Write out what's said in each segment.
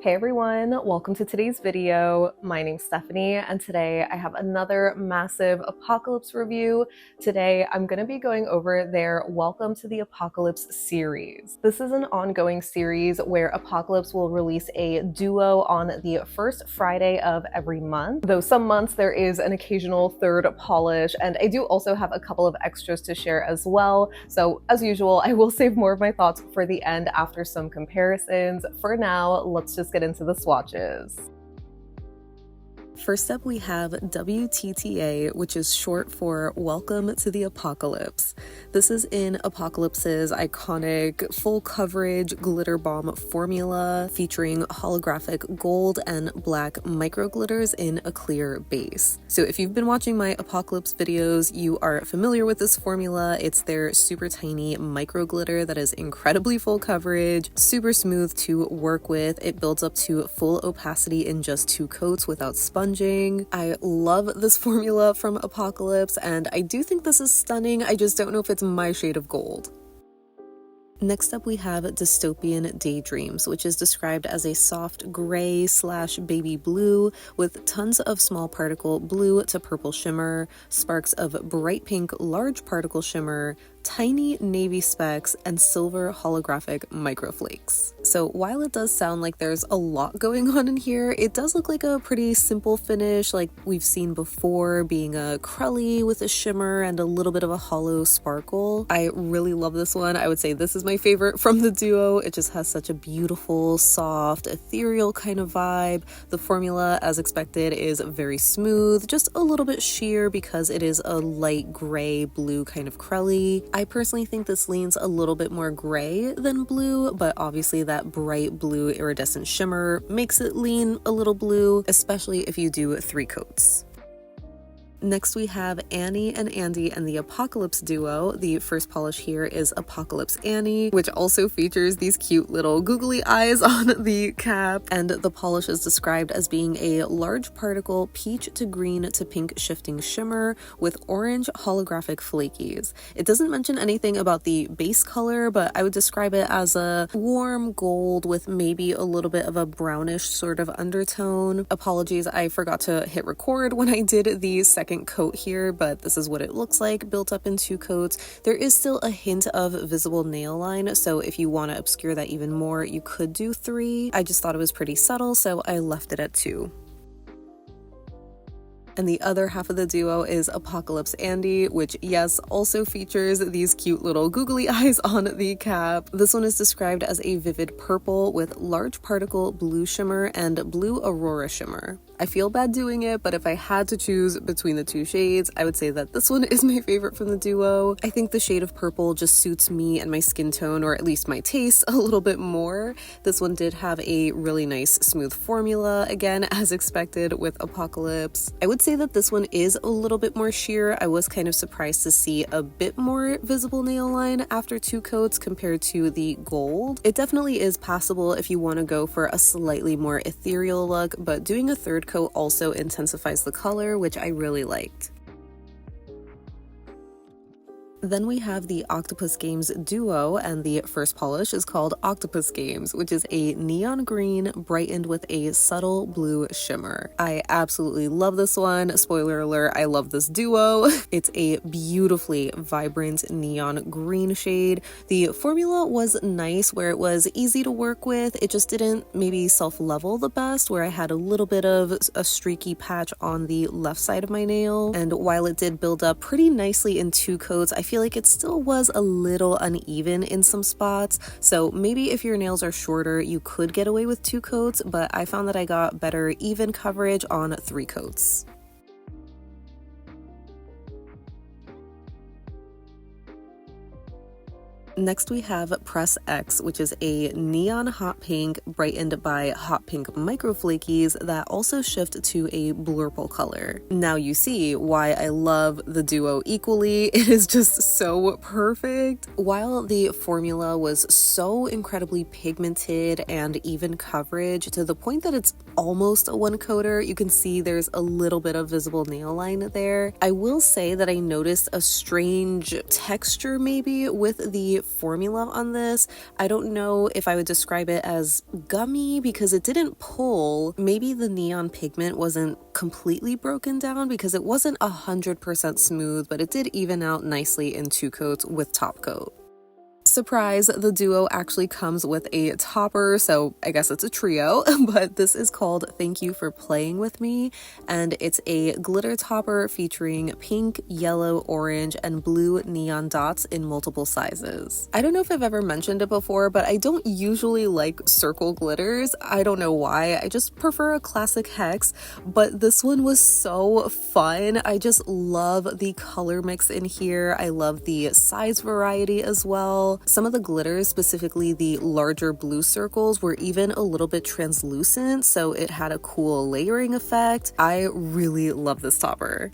Hey everyone, welcome to today's video. My name's Stephanie and today I have another massive Apocalypse review. Today I'm going to be going over their Welcome to the Apocalypse series. This is an ongoing series where Apocalypse will release a duo on the first Friday of every month, though some months there is an occasional third polish, and I do also have a couple of extras to share as well. So as usual, I will save more of my thoughts for the end after some comparisons. For now, let's just get into the swatches. First up, we have WTTA, which is short for Welcome to the Apocalypse. This is in Apocalypse's iconic full coverage glitter bomb formula featuring holographic gold and black micro glitters in a clear base. So if you've been watching my Apocalypse videos, you are familiar with this formula. It's their super tiny micro glitter that is incredibly full coverage, super smooth to work with. It builds up to full opacity in just 2 coats without sponging. I love this formula from Apocalypse, and I do think this is stunning. I just don't know if it's my shade of gold. Next up, we have Dystopian Daydreams, which is described as a soft gray / baby blue with tons of small particle blue to purple shimmer, sparks of bright pink large particle shimmer, tiny navy specks, and silver holographic microflakes. So while it does sound like there's a lot going on in here, it does look like a pretty simple finish like we've seen before, being a crelly with a shimmer and a little bit of a hollow sparkle. I really love this one. I would say this is my favorite from the duo. It just has such a beautiful, soft, ethereal kind of vibe. The formula, as expected, is very smooth, just a little bit sheer because it is a light gray blue kind of crelly. I personally think this leans a little bit more gray than blue, but obviously that bright blue iridescent shimmer makes it lean a little blue, especially if you do 3 coats. Next, we have Annie and Andy and the Apocalypse duo. The first polish here is Apocalypse Annie, which also features these cute little googly eyes on the cap. And the polish is described as being a large particle peach to green to pink shifting shimmer with orange holographic flakies. It doesn't mention anything about the base color, but I would describe it as a warm gold with maybe a little bit of a brownish sort of undertone. Apologies, I forgot to hit record when I did the second coat here, but this is what it looks like built up in 2 coats. There is still a hint of visible nail line, so if you want to obscure that even more, you could do 3. I just thought it was pretty subtle, so I left it at 2. And the other half of the duo is Apocalypse Andy, which, yes, also features these cute little googly eyes on the cap. This one is described as a vivid purple with large particle blue shimmer and blue aurora shimmer. I feel bad doing it, but if I had to choose between the 2 shades, I would say that this one is my favorite from the duo. I think the shade of purple just suits me and my skin tone, or at least my taste, a little bit more. This one did have a really nice smooth formula, again, as expected with Apocalypse. I would say that this one is a little bit more sheer. I was kind of surprised to see a bit more visible nail line after 2 coats compared to the gold. It definitely is passable if you want to go for a slightly more ethereal look, but doing a 3rd coat also intensifies the color, which I really liked. Then we have the Octopus Games duo, and the first polish is called Octopus Games, which is a neon green brightened with a subtle blue shimmer. I absolutely love this one. Spoiler alert, I love this duo. It's a beautifully vibrant neon green shade. The formula was nice where it was easy to work with. It just didn't maybe self-level the best, where I had a little bit of a streaky patch on the left side of my nail. And while it did build up pretty nicely in 2 coats, I feel like it still was a little uneven in some spots. So maybe if your nails are shorter, you could get away with 2 coats, but I found that I got better even coverage on 3 coats. Next, we have Press X, which is a neon hot pink brightened by hot pink microflakies that also shift to a blurple color. Now you see why I love the duo equally. It is just so perfect. While the formula was so incredibly pigmented and even coverage to the point that it's almost a 1-coater, you can see there's a little bit of visible nail line there. I will say that I noticed a strange texture maybe with the formula on this. I don't know if I would describe it as gummy because it didn't pull. Maybe the neon pigment wasn't completely broken down because it wasn't 100% smooth, but it did even out nicely in 2 coats with top coat. Surprise, the duo actually comes with a topper, so I guess it's a trio, but this is called Thank You for Playing With Me, and it's a glitter topper featuring pink, yellow, orange, and blue neon dots in multiple sizes. I don't know if I've ever mentioned it before, but I don't usually like circle glitters. I don't know why, I just prefer a classic hex, but this one was so fun. I just love the color mix in here. I love the size variety as well. Some of the glitters, specifically the larger blue circles, were even a little bit translucent, so it had a cool layering effect. I really love this topper.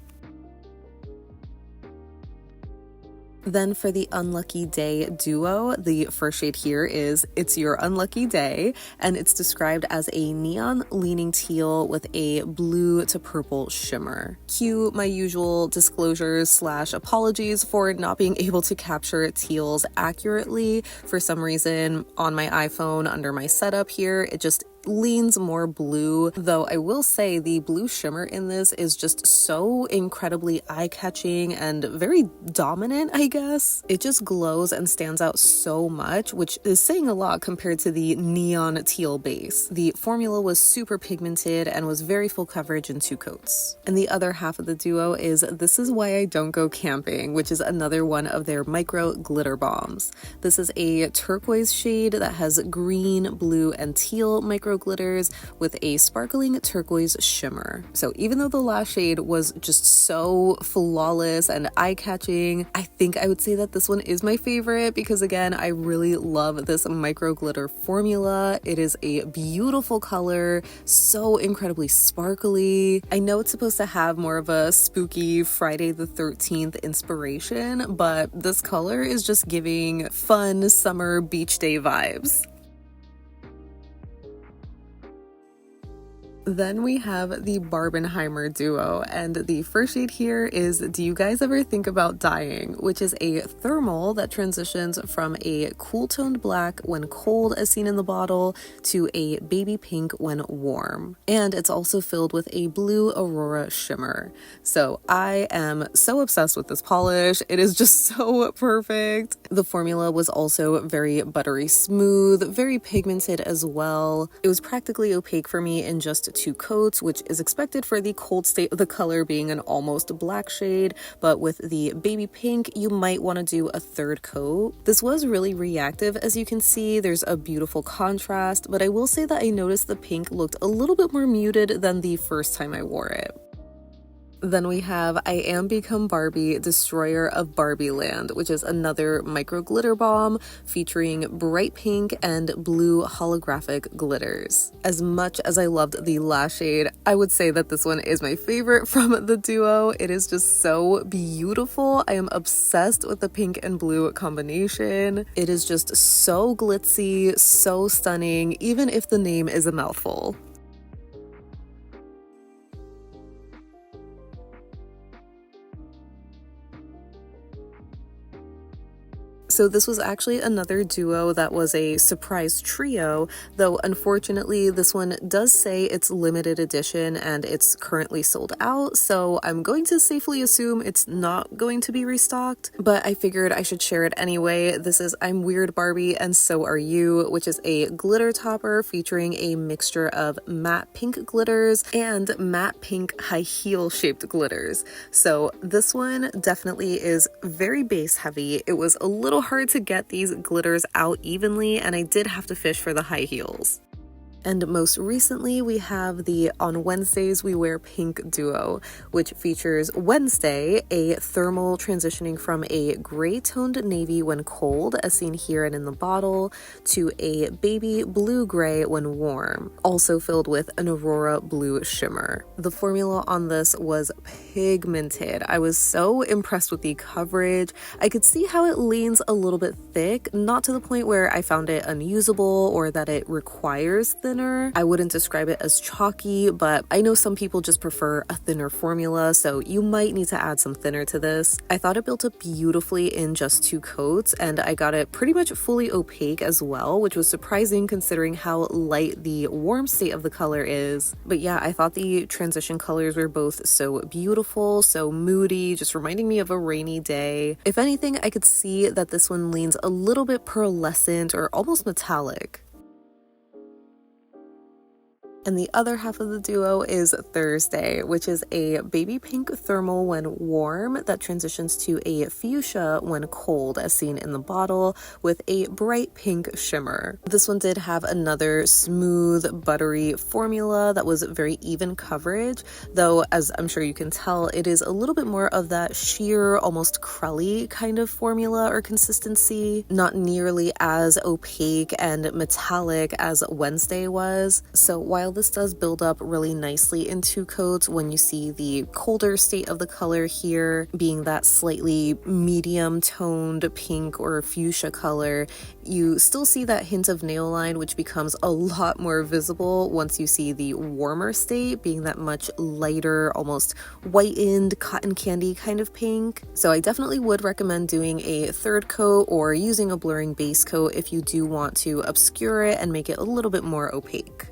Then for the Unlucky Day duo, the first shade here is It's Your Unlucky Day, and it's described as a neon leaning teal with a blue to purple shimmer. Cue my usual disclosures / apologies for not being able to capture teals accurately. For some reason on my iPhone under my setup here, it just leans more blue, though I will say the blue shimmer in this is just so incredibly eye-catching and very dominant, I guess. It just glows and stands out so much, which is saying a lot compared to the neon teal base. The formula was super pigmented and was very full coverage in 2 coats. And the other half of the duo is This Is Why I Don't Go Camping, which is another one of their micro glitter bombs. This is a turquoise shade that has green, blue, and teal micro glitters with a sparkling turquoise shimmer. So even though the last shade was just so flawless and eye-catching, I think I would say that this one is my favorite because again, I really love this micro glitter formula. It is a beautiful color, so incredibly sparkly. I know it's supposed to have more of a spooky Friday the 13th inspiration, but this color is just giving fun summer beach day vibes. Then we have the Barbenheimer duo, and the first shade here is Do You Guys Ever Think About Dying, which is a thermal that transitions from a cool toned black when cold as seen in the bottle to a baby pink when warm. And it's also filled with a blue Aurora shimmer. So I am so obsessed with this polish. It is just so perfect. The formula was also very buttery smooth, very pigmented as well. It was practically opaque for me in just 2 coats, which is expected for the cold state of the color being an almost black shade, but with the baby pink, you might want to do a 3rd coat. This was really reactive, as you can see. There's a beautiful contrast, but I will say that I noticed the pink looked a little bit more muted than the first time I wore it. Then we have I Am Become Barbie, Destroyer of Barbieland, which is another micro glitter bomb featuring bright pink and blue holographic glitters. As much as I loved the last shade, I would say that this one is my favorite from the duo. It is just so beautiful. I am obsessed with the pink and blue combination. It is just so glitzy, so stunning, even if the name is a mouthful. So this was actually another duo that was a surprise trio, though unfortunately this one does say it's limited edition and it's currently sold out, so I'm going to safely assume it's not going to be restocked, but I figured I should share it anyway. This is I'm Weird Barbie and So Are You, which is a glitter topper featuring a mixture of matte pink glitters and matte pink high heel shaped glitters. So this one definitely is very base heavy. It was a little hard to get these glitters out evenly, and I did have to fish for the high heels. And most recently, we have the On Wednesdays We Wear Pink duo, which features Wednesday, a thermal transitioning from a gray-toned navy when cold, as seen here and in the bottle, to a baby blue-gray when warm, also filled with an Aurora blue shimmer. The formula on this was pigmented. I was so impressed with the coverage. I could see how it leans a little bit thick, not to the point where I found it unusable or that it requires this, thinner. I wouldn't describe it as chalky, but I know some people just prefer a thinner formula, so you might need to add some thinner to this. I thought it built up beautifully in just 2 coats, and I got it pretty much fully opaque as well, which was surprising considering how light the warm state of the color is. But yeah, I thought the transition colors were both so beautiful, so moody, just reminding me of a rainy day. If anything, I could see that this one leans a little bit pearlescent or almost metallic. And the other half of the duo is Thursday, which is a baby pink thermal when warm that transitions to a fuchsia when cold, as seen in the bottle, with a bright pink shimmer. This one did have another smooth, buttery formula that was very even coverage, though as I'm sure you can tell, it is a little bit more of that sheer, almost crelly kind of formula or consistency, not nearly as opaque and metallic as Wednesday was. So while this does build up really nicely in 2 coats, when you see the colder state of the color here being that slightly medium toned pink or fuchsia color, you still see that hint of nail line, which becomes a lot more visible once you see the warmer state being that much lighter, almost whitened cotton candy kind of pink. So I definitely would recommend doing a 3rd coat or using a blurring base coat if you do want to obscure it and make it a little bit more opaque.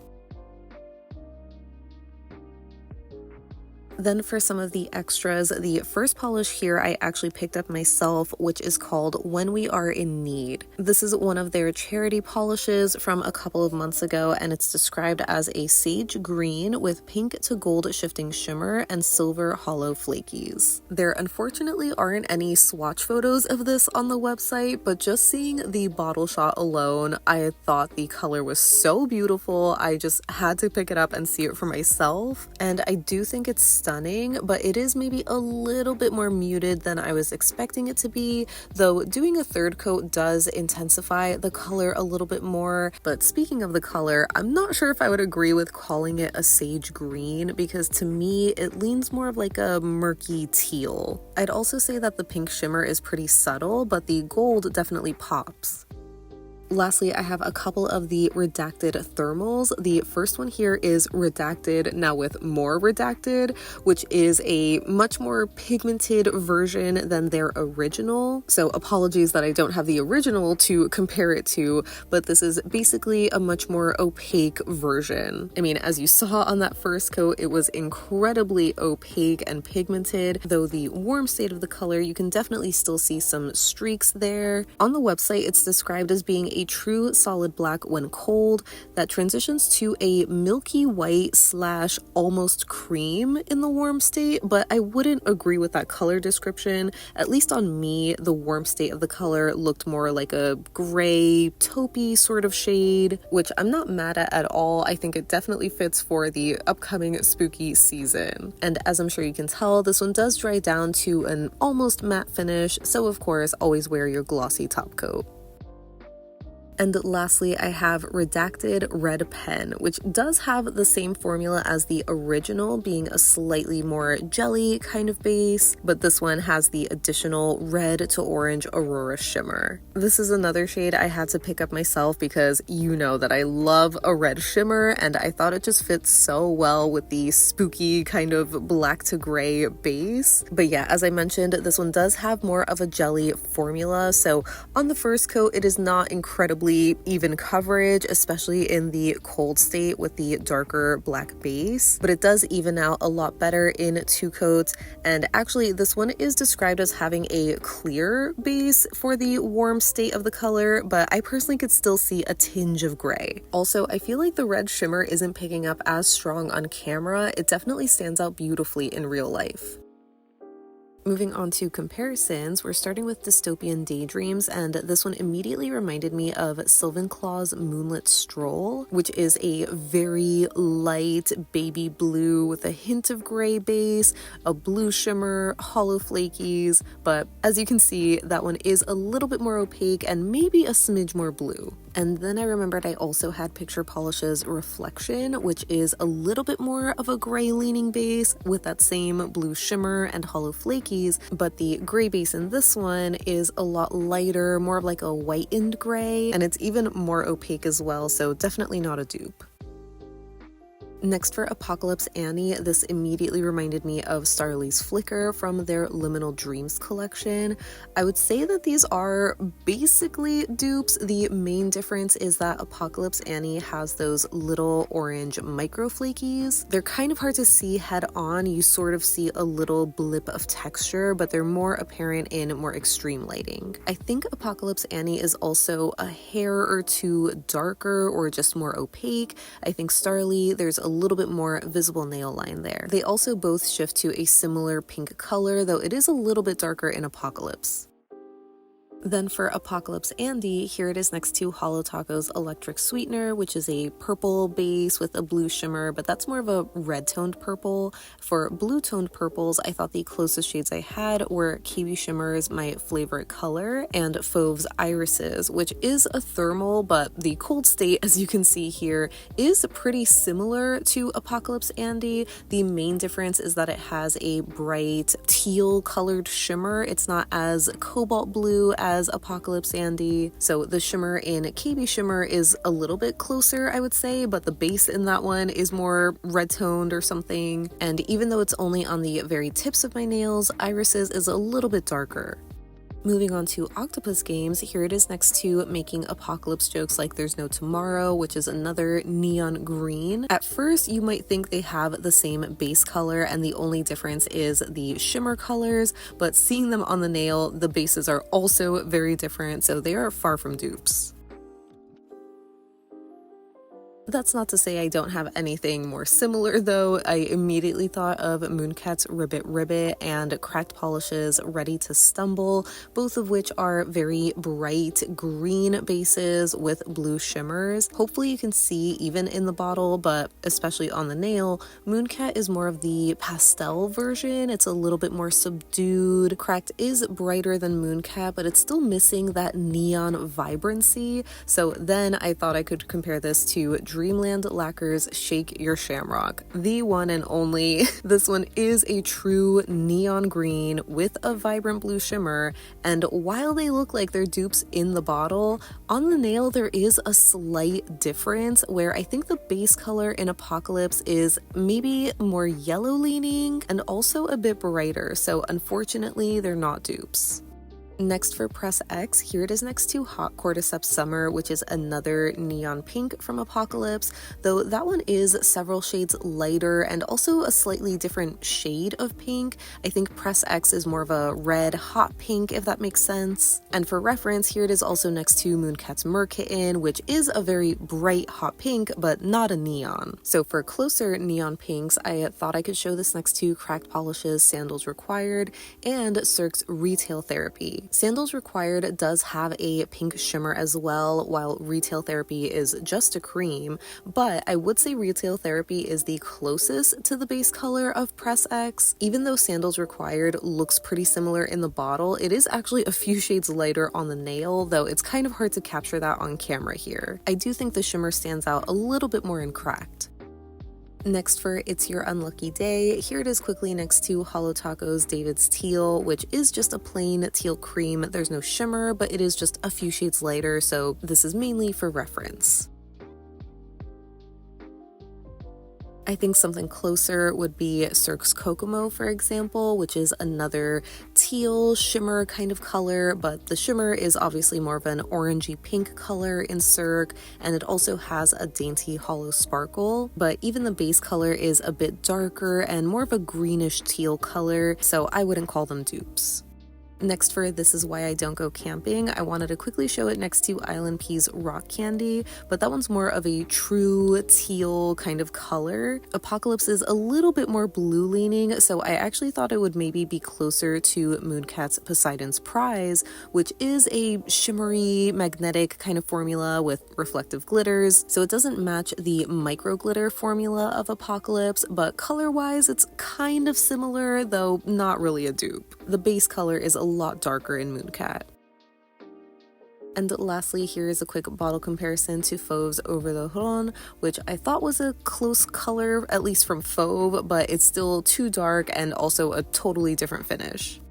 Then for some of the extras, the first polish here I actually picked up myself, which is called When We Are in Need. This is one of their charity polishes from a couple of months ago, and it's described as a sage green with pink to gold shifting shimmer and silver hollow flakies. There unfortunately aren't any swatch photos of this on the website, but just seeing the bottle shot alone, I thought the color was so beautiful. I just had to pick it up and see it for myself, and I do think it's stunning, but it is maybe a little bit more muted than I was expecting it to be, though doing a 3rd coat does intensify the color a little bit more. But speaking of the color, I'm not sure if I would agree with calling it a sage green, because to me it leans more of like a murky teal. I'd also say that the pink shimmer is pretty subtle, but the gold definitely pops. Lastly, I have a couple of the Redacted thermals. The first one here is Redacted, now with more Redacted, which is a much more pigmented version than their original. So apologies that I don't have the original to compare it to, but this is basically a much more opaque version. I mean, as you saw on that first coat, it was incredibly opaque and pigmented, though the warm state of the color, you can definitely still see some streaks there. On the website, it's described as being a true solid black when cold that transitions to a milky white / almost cream in the warm state, but I wouldn't agree with that color description. At least on me, the warm state of the color looked more like a gray, taupey sort of shade, which I'm not mad at all. I think it definitely fits for the upcoming spooky season. And as I'm sure you can tell, this one does dry down to an almost matte finish, so of course, always wear your glossy top coat. And lastly, I have Redacted Red Pen, which does have the same formula as the original, being a slightly more jelly kind of base, but this one has the additional red to orange Aurora shimmer. This is another shade I had to pick up myself because you know that I love a red shimmer, and I thought it just fits so well with the spooky kind of black to gray base. But yeah, as I mentioned, this one does have more of a jelly formula, so on the first coat, it is not incredibly even coverage, especially in the cold state with the darker black base, but it does even out a lot better in 2 coats. And actually this one is described as having a clear base for the warm state of the color, but I personally could still see a tinge of gray. Also, I feel like the red shimmer isn't picking up as strong on camera. It definitely stands out beautifully in real life. Moving on to comparisons, we're starting with Dystopian Daydreams, and this one immediately reminded me of Sylvanclaw's Moonlit Stroll, which is a very light baby blue with a hint of gray base, a blue shimmer, hollow flakies, but as you can see, that one is a little bit more opaque and maybe a smidge more blue. And then I remembered I also had Picture Polish's Reflection, which is a little bit more of a gray leaning base with that same blue shimmer and hollow flakies, but the gray base in this one is a lot lighter, more of like a whitened gray, and it's even more opaque as well, so definitely not a dupe. Next for Apocalypse Annie, this immediately reminded me of Starrely's Flicker from their Liminal Dreams collection. I would say that these are basically dupes. The main difference is that Apocalypse Annie has those little orange micro flakies. They're kind of hard to see head on. You sort of see a little blip of texture, but they're more apparent in more extreme lighting. I think Apocalypse Annie is also a hair or two darker or just more opaque. I think Starrily, there's a little bit more visible nail line there. They also both shift to a similar pink color, though it is a little bit darker in Apocalypse. Then for Apocalypse Andy, here it is next to Holo Taco's Electric Sweetener, which is a purple base with a blue shimmer, but that's more of a red-toned purple. For blue-toned purples, I thought the closest shades I had were KBShimmer's My Flavorite Color and Fauve's Irises, which is a thermal, but the cold state, as you can see here, is pretty similar to Apocalypse Andy. The main difference is that it has a bright teal-colored shimmer. It's not as cobalt blue as Apocalypse Andy. So the shimmer in KBShimmer is a little bit closer, I would say, but the base in that one is more red toned or something. And even though it's only on the very tips of my nails, Irises is a little bit darker. Moving on to Octopus Games, here it is next to Making Apocalypse Jokes Like There's No Tomorrow, which is another neon green. At first, you might think they have the same base color and the only difference is the shimmer colors, but seeing them on the nail, the bases are also very different, so they are far from dupes. That's not to say I don't have anything more similar though. I immediately thought of Mooncat's Ribbit and Cracked Polish's Ready to Stumble, both of which are very bright green bases with blue shimmers. Hopefully you can see even in the bottle, but especially on the nail, Mooncat is more of the pastel version. It's a little bit more subdued. Cracked is brighter than Mooncat, but it's still missing that neon vibrancy. So then I thought I could compare this to Dreamland Lacquer's Shake Your Shamrock, the one and only. This one is a true neon green with a vibrant blue shimmer, and while they look like they're dupes in the bottle, on the nail there is a slight difference where I think the base color in Apocalypse is maybe more yellow leaning and also a bit brighter, so unfortunately they're not dupes. Next for Press X, here it is next to Hot Cordyceps Summer, which is another neon pink from Apocalypse, though that one is several shades lighter and also a slightly different shade of pink. I think Press X is more of a red hot pink, if that makes sense. And for reference, here it is also next to Mooncat's Merkitten, which is a very bright hot pink, but not a neon. So for closer neon pinks, I thought I could show this next to Cracked Polish's Sandals Required and Cirque's Retail Therapy. Sandals Required does have a pink shimmer as well, while Retail Therapy is just a cream, but I would say Retail Therapy is the closest to the base color of Press X. Even though Sandals Required looks pretty similar in the bottle, it is actually a few shades lighter on the nail, though it's kind of hard to capture that on camera here. I do think the shimmer stands out a little bit more in Cracked. Next for It's Your Unlucky Day, here it is quickly next to Holo Taco's DAVIDsTeal, which is just a plain teal cream. There's no shimmer, but it is just a few shades lighter, so this is mainly for reference. I think something closer would be Cirque's Kokomo, for example, which is another teal shimmer kind of color, but the shimmer is obviously more of an orangey pink color in Cirque, and it also has a dainty hollow sparkle, but even the base color is a bit darker and more of a greenish teal color, so I wouldn't call them dupes. Next for This Is Why I Don't Go Camping, I wanted to quickly show it next to ILNP's Rock Candy, but that one's more of a true teal kind of color. Apocalypse is a little bit more blue leaning, so I actually thought it would maybe be closer to Mooncat's Poseidon's Prize, which is a shimmery magnetic kind of formula with reflective glitters, so it doesn't match the micro glitter formula of Apocalypse, but color-wise it's kind of similar, though not really a dupe. The base color is a lot darker in Mooncat. And lastly, here is a quick bottle comparison to Fauve's Over the Rhône, which I thought was a close color, at least from Fauve, but it's still too dark and also a totally different finish.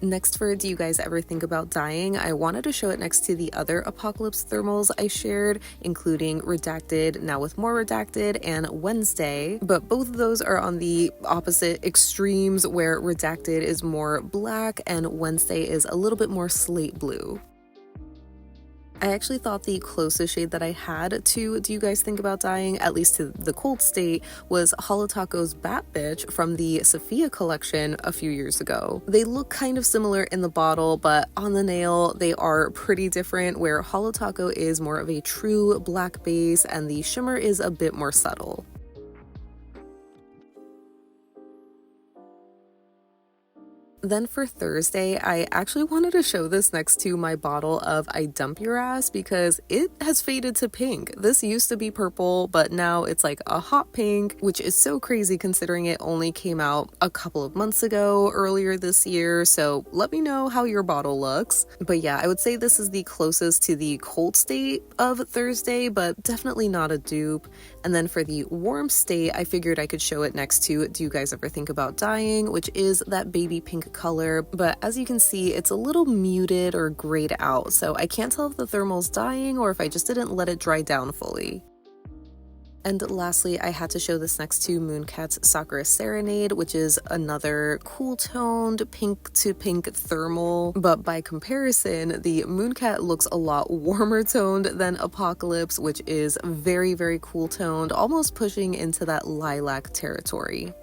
Next for Do You Guys Ever Think About Dying, I wanted to show it next to the other Apocalypse thermals I shared, including Redacted, now with more Redacted, and Wednesday, but both of those are on the opposite extremes where Redacted is more black and Wednesday is a little bit more slate blue. I actually thought the closest shade that I had to Do You Guys Think About Dying, at least to the cold state, was Holo Taco's Bat Bitch from the Sophia collection a few years ago. They look kind of similar in the bottle, but on the nail they are pretty different, where Holo Taco is more of a true black base and the shimmer is a bit more subtle. Then for Thursday, I actually wanted to show this next to my bottle of I Dump Your Ass because it has faded to pink. This used to be purple, but now it's like a hot pink, which is so crazy considering it only came out a couple of months ago, earlier this year, so let me know how your bottle looks. But yeah, I would say this is the closest to the cold state of Thursday, but definitely not a dupe. And then for the warm state, I figured I could show it next to Do You Guys Ever Think About Dying, which is that baby pink color, but as you can see, it's a little muted or grayed out, so I can't tell if the thermal's dying or if I just didn't let it dry down fully. And lastly, I had to show this next to Mooncat's Sakura Serenade, which is another cool-toned pink to pink thermal, but by comparison, the Mooncat looks a lot warmer toned than Apocalypse, which is very, very cool-toned, almost pushing into that lilac territory.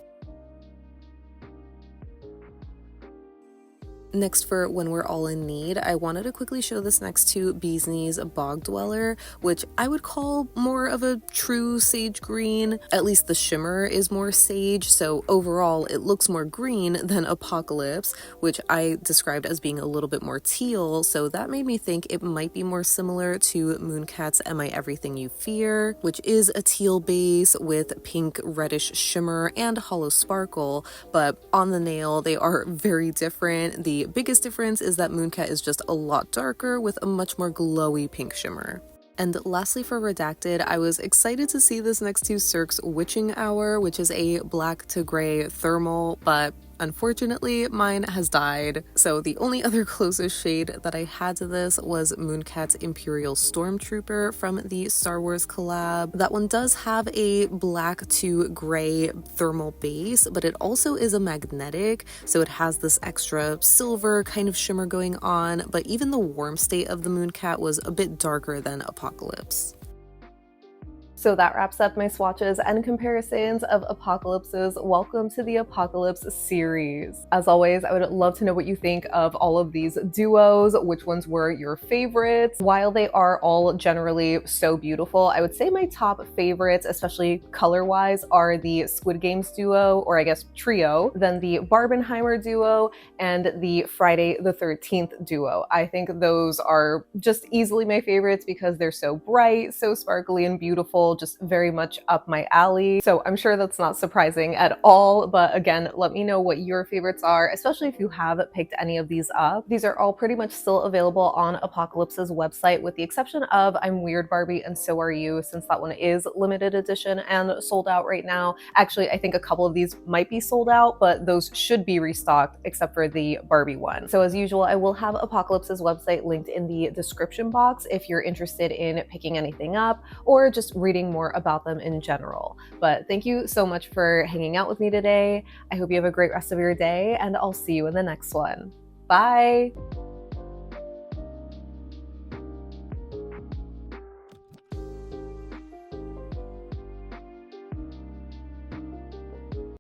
Next for When We're All in Need, I wanted to quickly show this next to Bee's Knees Bog Dweller, which I would call more of a true sage green. At least the shimmer is more sage, so overall it looks more green than Apocalypse, which I described as being a little bit more teal, so that made me think it might be more similar to Mooncat's Am I Everything You Fear, which is a teal base with pink reddish shimmer and hollow sparkle, but on the nail they are very different. The biggest difference is that Mooncat is just a lot darker with a much more glowy pink shimmer. And lastly for Redacted, I was excited to see this next to Cirque's Witching Hour, which is a black to gray thermal, but unfortunately mine has died. So the only other closest shade that I had to this was Mooncat's Imperial Stormtrooper from the Star Wars collab. That one does have a black to gray thermal base, but it also is a magnetic, so it has this extra silver kind of shimmer going on, but even the warm state of the Mooncat was a bit darker than Apocalypse. So that wraps up my swatches and comparisons of Apocalypses. Welcome to the Apocalypse series. As always, I would love to know what you think of all of these duos, which ones were your favorites. While they are all generally so beautiful, I would say my top favorites, especially color-wise, are the Squid Games duo, or I guess trio, then the Barbenheimer duo, and the Friday the 13th duo. I think those are just easily my favorites because they're so bright, so sparkly and beautiful, just very much up my alley. So I'm sure that's not surprising at all, but again, let me know what your favorites are, especially if you have picked any of these up. These are all pretty much still available on Apocalypse's website, with the exception of I'm Weird Barbie and So Are You, since that one is limited edition and sold out right now. Actually, I think a couple of these might be sold out, but those should be restocked except for the Barbie one. So as usual, I will have Apocalypse's website linked in the description box if you're interested in picking anything up or just reading more about them in general. But thank you so much for hanging out with me today. I hope you have a great rest of your day, and I'll see you in the next one. Bye!